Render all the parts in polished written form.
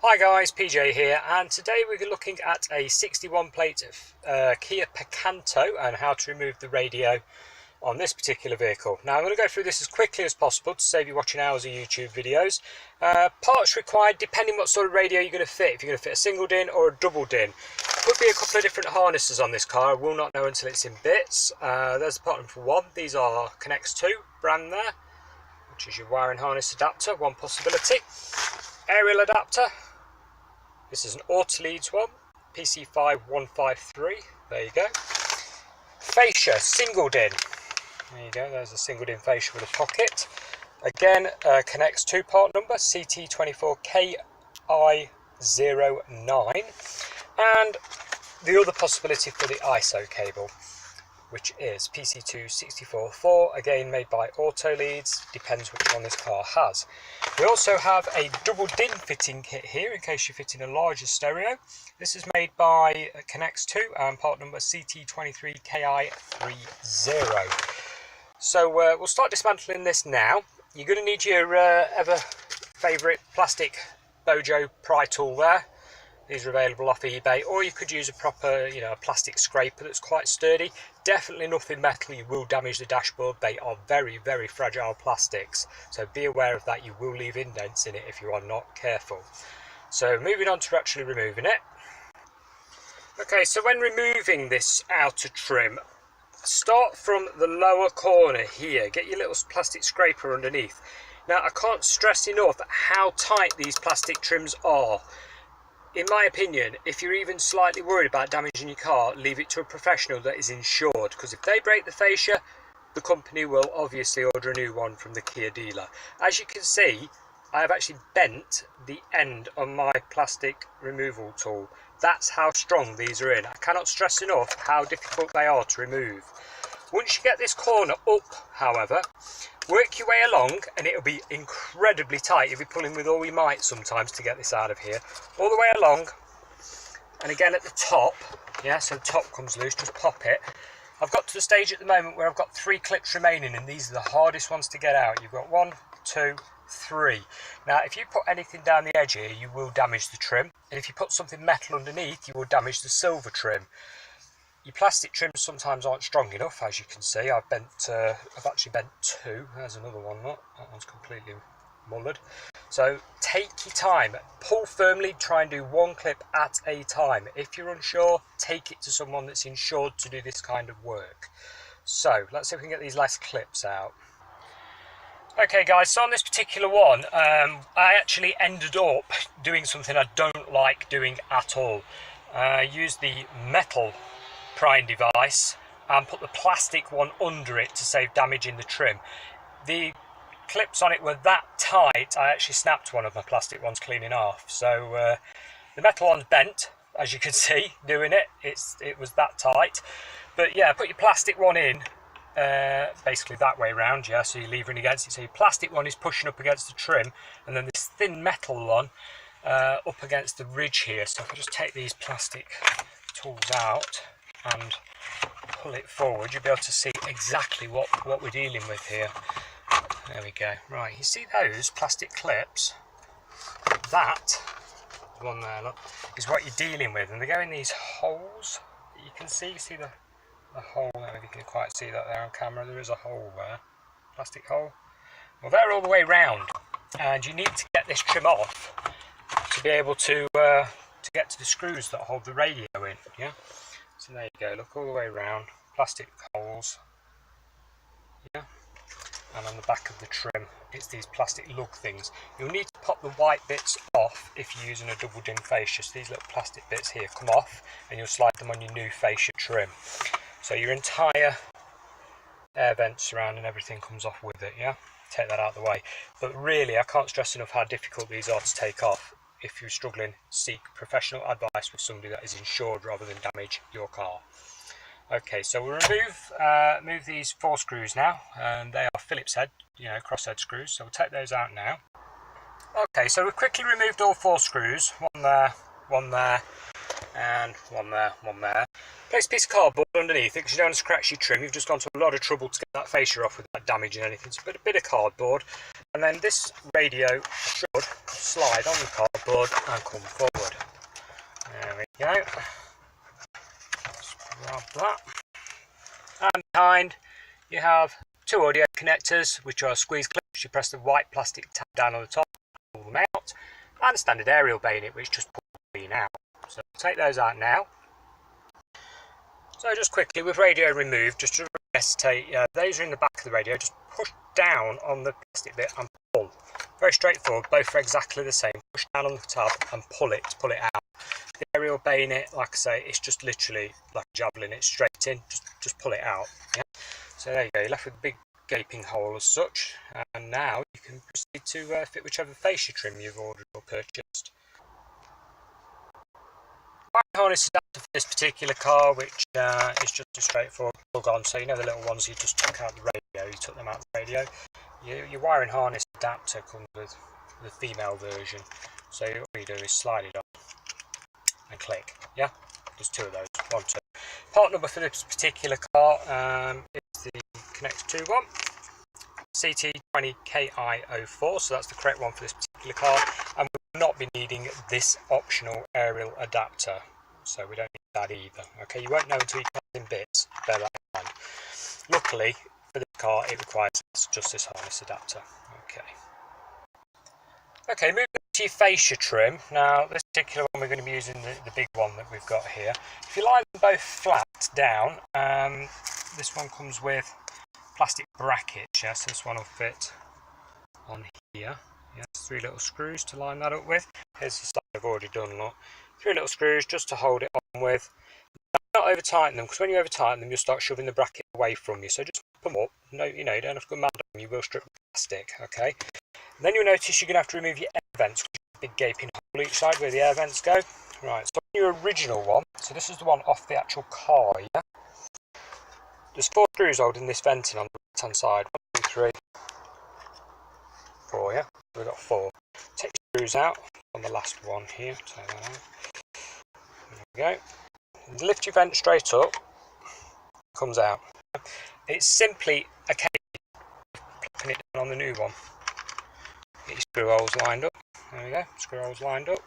Hi guys, PJ here, and today we're looking at a 61 plate Kia Picanto and how to remove the radio on this particular vehicle. Now I'm going to go through this as quickly as possible to save you watching hours of YouTube videos. Parts required depending what sort of radio you're going to fit, if you're going to fit a single DIN or a double DIN. Could be a couple of different harnesses on this car, I will not know until it's in bits. There's the part number one. These are Connects 2 brand there, which is your wiring harness adapter, one possibility. Aerial adapter. This is an auto leads one, PC5153, there you go. Fascia, single DIN, there you go, there's a single DIN fascia with a pocket. Again, Connects 2 part number, CT24KI09. And the other possibility for the ISO cable, which is PC2644, again made by Auto Leads, depends which one this car has. We also have a double DIN fitting kit here in case you're fitting a larger stereo. This is made by Connects 2 and part number CT23KI30. So we'll start dismantling this now. You're going to need your ever favourite plastic Bojo pry tool there. These are available off eBay, or you could use a proper, a plastic scraper that's quite sturdy. Definitely nothing metal, you will damage the dashboard. They are very, very fragile plastics, so be aware of that. You will leave indents in it if you are not careful. So moving on to actually removing it. Okay, so when removing this outer trim, start from the lower corner here. Get your little plastic scraper underneath. Now, I can't stress enough how tight these plastic trims are. In my opinion, if you're even slightly worried about damaging your car, leave it to a professional that is insured, because if they break the fascia, the company will obviously order a new one from the Kia dealer. As you can see, I have actually bent the end on my plastic removal tool. That's how strong these are in. I cannot stress enough how difficult they are to remove. Once you get this corner up, however, work your way along and it'll be incredibly tight. You'll be pulling with all your might sometimes to get this out of here. All the way along, and again at the top, yeah, so the top comes loose, just pop it. I've got to the stage at the moment where I've got 3 clips remaining, and these are the hardest ones to get out. You've got 1, 2, 3. Now, if you put anything down the edge here, you will damage the trim, and if you put something metal underneath, you will damage the silver trim. Your plastic trims sometimes aren't strong enough, as you can see. I've actually bent 2. There's another one, look. That one's completely mullered. So take your time. Pull firmly. Try and do 1 clip at a time. If you're unsure, take it to someone that's insured to do this kind of work. So let's see if we can get these last clips out. Okay guys, so on this particular one, I actually ended up doing something I don't like doing at all. I used the metal prying device and put the plastic one under it to save damage in the trim. The clips on it were that tight, I actually snapped one of my plastic ones cleaning off. So the metal one's bent, as you can see doing it. It was that tight. But yeah, put your plastic one in basically that way round, yeah, so you're levering against it. So your plastic one is pushing up against the trim, and then this thin metal one up against the ridge here. So if I just take these plastic tools out and pull it forward, you'll be able to see exactly what we're dealing with here. There we go. Right, you see those plastic clips? That one there, look, is what you're dealing with, and they go in these holes that you can see. You see the hole there, if you can quite see that there on camera. There is a hole there, plastic hole. Well, they're all the way round, and you need to get this trim off to be able to get to the screws that hold the radio in, yeah? So there you go, look, all the way around, plastic holes, yeah, and on the back of the trim, it's these plastic lug things. You'll need to pop the white bits off if you're using a double DIN fascia. So these little plastic bits here come off, and you'll slide them on your new fascia trim. So your entire air vent surround and everything comes off with it, yeah? Take that out of the way. But really, I can't stress enough how difficult these are to take off. If you're struggling, seek professional advice with somebody that is insured rather than damage your car. Okay, so we'll move these 4 screws now, and they are Phillips head, crosshead screws. So we'll take those out now. Okay, so we've quickly removed all 4 screws. One there, and one there. Place a piece of cardboard underneath it because you don't want to scratch your trim. You've just gone to a lot of trouble to get that fascia off without damaging anything. So put a bit of cardboard, And then this radio should slide on the cardboard and come forward. There we go. Just grab that. And behind you have two audio connectors, which are squeeze clips. You press the white plastic tab down on the top, pull them out, and a standard aerial bayonet, which just pulls the bean out. So we'll take those out now. So just quickly, with radio removed, just to resuscitate, those are in the back of the radio. Just push down on the plastic bit and pull. Very straightforward, both are exactly the same. Push down on the tab and pull it out. The aerial bayonet, like I say, it's just literally like a javelin, it's straight in, just pull it out. Yeah? So there you go, you're left with a big gaping hole as such, and now you can proceed to fit whichever fascia trim you've ordered or purchased. Wiring harness adapter for this particular car, which is just a straightforward plug on, so you know the little ones you just took out the radio, you took them out the radio. Your wiring harness adapter comes with the female version, so all you do is slide it on and click. Yeah, there's two of those, 1, 2. Part number for this particular car is the Connect 2 one, CT20KI04, so that's the correct one for this particular car, and we will not be needing this optional aerial adapter, so we don't need that either. Okay, you won't know until you cut in bits, bear that in mind. Luckily for this car it requires just this harness adapter. Okay, moving to your fascia trim. Now this particular one we're going to be using the big one that we've got here. If you line them both flat down, this one comes with plastic brackets, yeah, so this one will fit on here. Yeah, 3 little screws to line that up with. Here's the side I've already done, look. 3 little screws just to hold it on with. Not over tighten them, because when you over tighten them you'll start shoving the bracket away from you, so just put them up. No, you know, you don't have to go mad on them, you will strip the plastic, okay? And then you'll notice you're going to have to remove your air vents, because there's a big gaping hole each side where the air vents go. Right, so your original one, so this is the one off the actual car, yeah? There's 4 screws holding this venting on the right hand side. 1, 2, 3, 4, yeah? We've got 4. Take your screws out on the last one here. Take that out. There we go. And lift your vent straight up. Comes out. It's simply a case of plopping it down on the new one. Get your screw holes lined up. There we go. Screw holes lined up.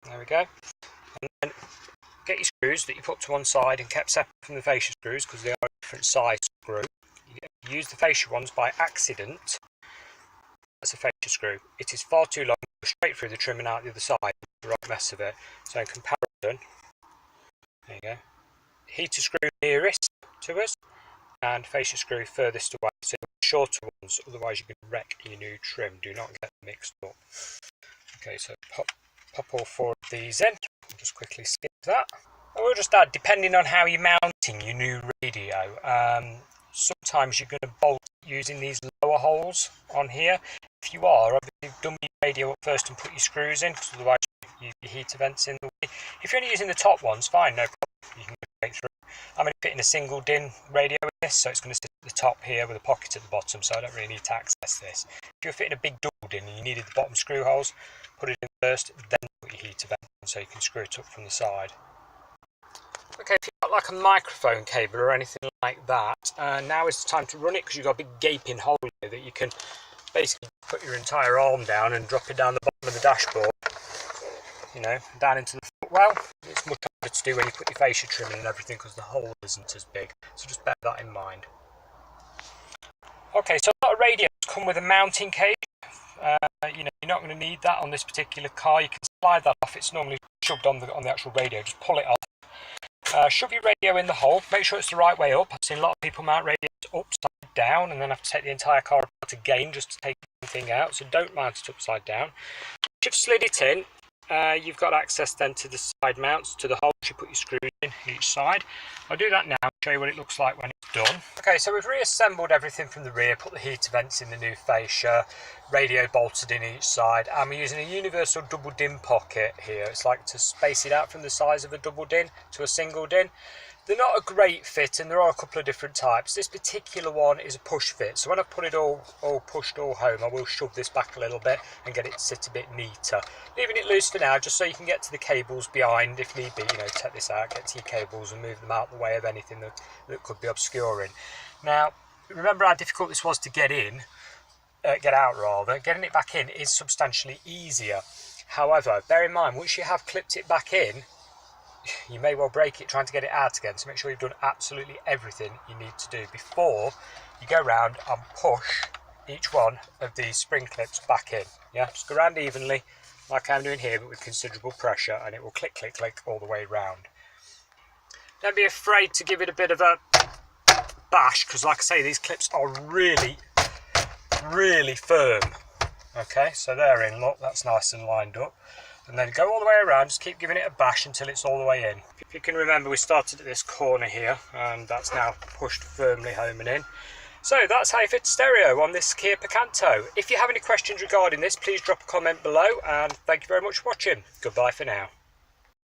There we go. And then get your screws that you put to one side and kept separate from the fascia screws, because they are a different size screw. You use the fascia ones by accident. That's a fascia screw. It is far too long, go straight through the trim and out the other side, the right mess of it. So in comparison, there you go. Heater screw nearest to us and fascia screw furthest away. So shorter ones, otherwise you can wreck your new trim. Do not get mixed up. Okay, so pop all 4 of these in. I'll just quickly skip that. And we'll just add, depending on how you're mounting your new radio, sometimes you're going to bolt using these lower holes on here. If you are, obviously dump your radio up first and put your screws in, because otherwise your heater vents in the way. If you're only using the top ones, fine, no problem, you can go straight through. I'm going to fit in a single DIN radio with this, so it's going to sit at the top here with a pocket at the bottom, so I don't really need to access this. If you're fitting a big double DIN and you needed the bottom screw holes, put it in first, then put your heater vent in, so you can screw it up from the side. Okay, if you've got like a microphone cable or anything like that, now is the time to run it, because you've got a big gaping hole here that you can basically put your entire arm down and drop it down the bottom of the dashboard, you know, down into the footwell. It's much harder to do when you put your fascia trim in and everything, because the hole isn't as big, so just bear that in mind. Okay, so a lot of radios come with a mounting cage. You know, you're not going to need that on this particular car. You can slide that off. It's normally shoved on the actual radio. Just pull it off. Shove your radio in the hole, make sure it's the right way up. I've seen a lot of people mount radios upside down and then have to take the entire car apart again just to take anything out, so don't mount it upside down. Once you've slid it in, you've got access then to the side mounts, to the holes you put your screws in each side. I'll do that now and show you what it looks like when it's done. Okay, so we've reassembled everything from the rear, put the heater vents in the new fascia, radio bolted in each side, and we're using a universal double DIN pocket here. It's like to space it out from the size of a double DIN to a single DIN. They're not a great fit, and there are a couple of different types. This particular one is a push fit, so when I've put it all pushed home, I will shove this back a little bit and get it to sit a bit neater. Leaving it loose for now, just so you can get to the cables behind if need be. You know, take this out, get to your cables and move them out the way of anything that could be obscuring. Now, remember how difficult this was to get in. get out rather, getting it back in is substantially easier. However, bear in mind, once you have clipped it back in, you may well break it trying to get it out again, so make sure you've done absolutely everything you need to do before you go around and push each one of these spring clips back in. Yeah, just go around evenly like I'm doing here, but with considerable pressure, and it will click, click, click all the way round. Don't be afraid to give it a bit of a bash, because like I say, these clips are really, really firm. Okay, so they're in, look, that's nice and lined up. And then go all the way around, just keep giving it a bash until it's all the way in. If you can remember, we started at this corner here, and that's now pushed firmly home and in. So that's how you fit stereo on this Kia Picanto. If you have any questions regarding this, please drop a comment below, and thank you very much for watching. Goodbye for now.